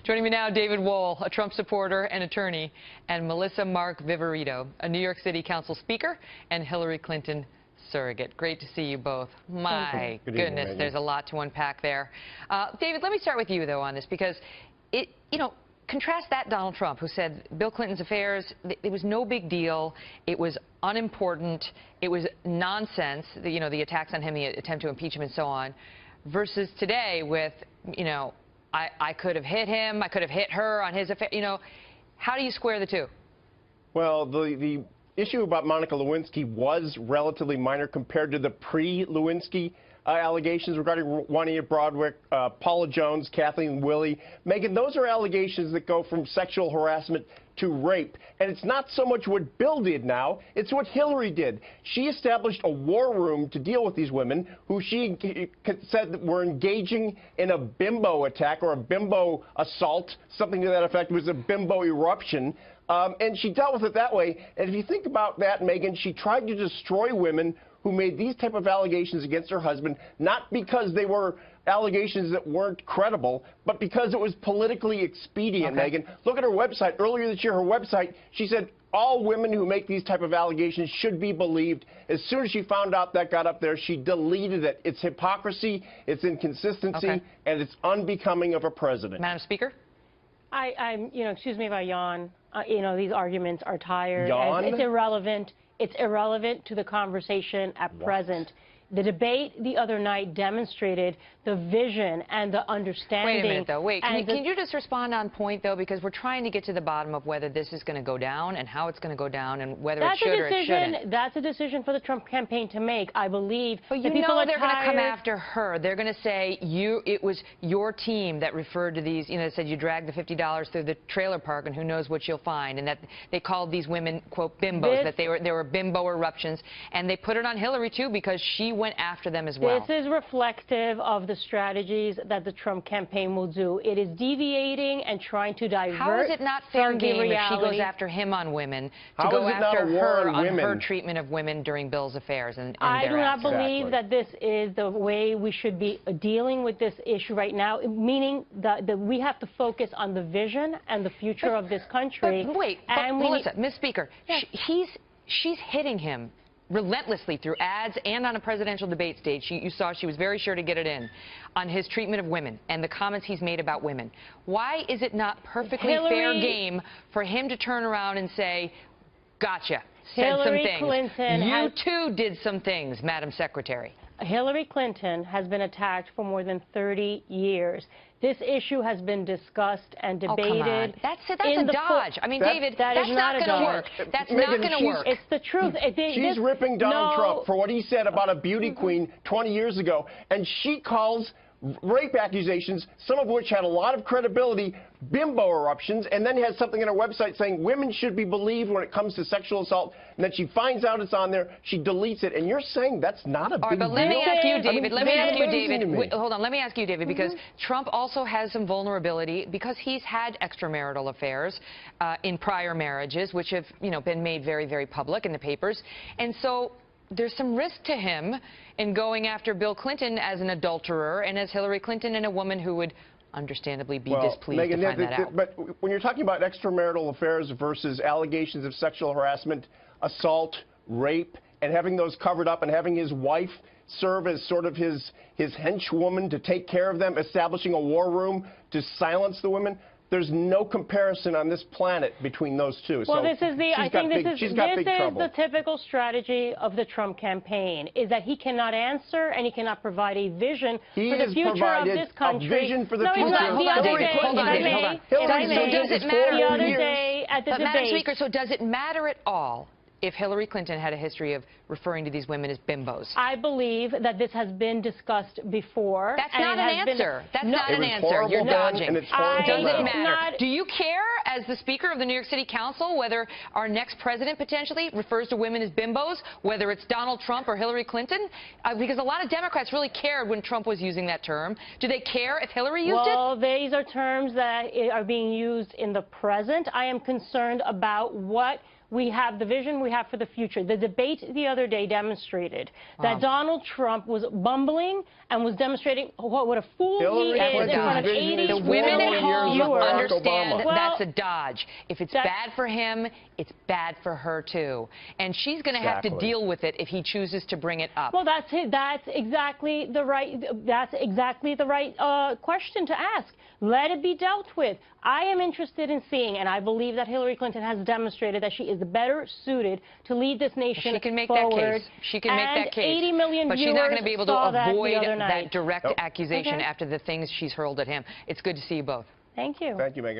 Joining me now, David Wohl, a Trump supporter and attorney, and Melissa Mark Viverito, a New York City Council speaker and Hillary Clinton surrogate. Great to see you both. My goodness, there's a lot to unpack there. David, let me start with you, though, on this, because contrast that Donald Trump, who said Bill Clinton's affairs, it was no big deal, it was unimportant, it was nonsense, the attacks on him, the attempt to impeach him and so on, versus today with, I could have hit him, I could have hit her on his affair. How do you square the two? Well, the issue about Monica Lewinsky was relatively minor compared to the pre-Lewinsky allegations regarding Juanita Broaddrick, Paula Jones, Kathleen Willey. Megan, those are allegations that go from sexual harassment to rape. And it's not so much what Bill did now, it's what Hillary did. She established a war room to deal with these women who she said were engaging in a bimbo attack or a bimbo assault, something to that effect. It was a bimbo eruption. And she dealt with it that way. And if you think about that, Megan, she tried to destroy women who made these type of allegations against her husband, not because they were allegations that weren't credible, but because it was politically expedient, Megan. Look at her website. Earlier this year, her website, she said all women who make these type of allegations should be believed. As soon as she found out that got up there, she deleted it. It's hypocrisy, it's inconsistency, and it's unbecoming of a president. Madam Speaker? Excuse me if I yawn. These arguments are tired. Yawn? It's irrelevant. It's irrelevant to the conversation at present. The debate the other night demonstrated the vision and the understanding. Wait a minute, though. Wait, can you just respond on point, though? Because we're trying to get to the bottom of whether this is going to go down and how it's going to go down and whether it should or it shouldn't. That's a decision for the Trump campaign to make, I believe. But they're going to come after her. They're going to say it was your team that referred to these, that said you dragged the $50 through the trailer park and who knows what you'll find, and that they called these women, quote, bimbos, that there were bimbo eruptions. And they put it on Hillary, too, because she went after them as well. This is reflective of the strategies that the Trump campaign will do. It is deviating and trying to divert. How is it not fair game if she goes after him on women to go after her on her treatment of women during Bill's affairs and I do not believe that this is the way we should be dealing with this issue right now, meaning that we have to focus on the vision and the future of this country. But wait, Melissa, Ms. Speaker, she's hitting him relentlessly through ads and on a presidential debate stage. You saw she was very sure to get it in on his treatment of women and the comments he's made about women. Why is it not perfectly fair game for him to turn around and say, gotcha, said some things. Clinton you too did some things, Madam Secretary. Hillary Clinton has been attacked for more than 30 years. This issue has been discussed and debated. Oh, come on. That's a dodge. I mean, David, that's not going to work. That's not going to work. It's the truth. She's ripping Donald Trump for what he said about a beauty queen 20 years ago, and she calls rape accusations, some of which had a lot of credibility, bimbo eruptions, and then has something on her website saying women should be believed when it comes to sexual assault, and then she finds out it's on there, she deletes it, and you're saying that's not a big deal? But let me ask you, David, hold on, let me ask you, David, because Trump also has some vulnerability because he's had extramarital affairs in prior marriages, which have, been made very, very public in the papers, and so there's some risk to him in going after Bill Clinton as an adulterer and as Hillary Clinton and a woman who would understandably be displeased to find that out. But when you're talking about extramarital affairs versus allegations of sexual harassment, assault, rape, and having those covered up and having his wife serve as sort of his henchwoman to take care of them, establishing a war room to silence the women, there's no comparison on this planet between those two. Well, this is the typical strategy of the Trump campaign, is that he cannot answer and he cannot provide a vision for the future of this country. A vision for the future. Hold on, David. So does it matter the other day at the debate? Madam Speaker, so does it matter at all if Hillary Clinton had a history of referring to these women as bimbos? I believe that this has been discussed before. That's not an answer. That's not an answer. You're dodging. Does it matter? Do you care, as the Speaker of the New York City Council, whether our next president potentially refers to women as bimbos, whether it's Donald Trump or Hillary Clinton? Because a lot of Democrats really cared when Trump was using that term. Do they care if Hillary used it? Well, these are terms that are being used in the present. I am concerned about what we have the vision we have for the future. The debate the other day demonstrated that Donald Trump was bumbling and was demonstrating what a fool Hillary he is in front of Clinton's vision 80 is The women at 4 home years of Barack understand Obama. Well, that's a dodge. If it's that's- bad for him, it's bad for her too. And she's going to have to Exactly. deal with it if he chooses to bring it up. Well, that's exactly the right question to ask. Let it be dealt with. I am interested in seeing, and I believe that Hillary Clinton has demonstrated that she is better suited to lead this nation She can make forward. that case. She can make that case. 80 million but she's viewers not going to be able to saw that the avoid other night. that direct Nope. accusation Okay. after the things she's hurled at him. It's good to see you both. Thank you. Thank you, Megan.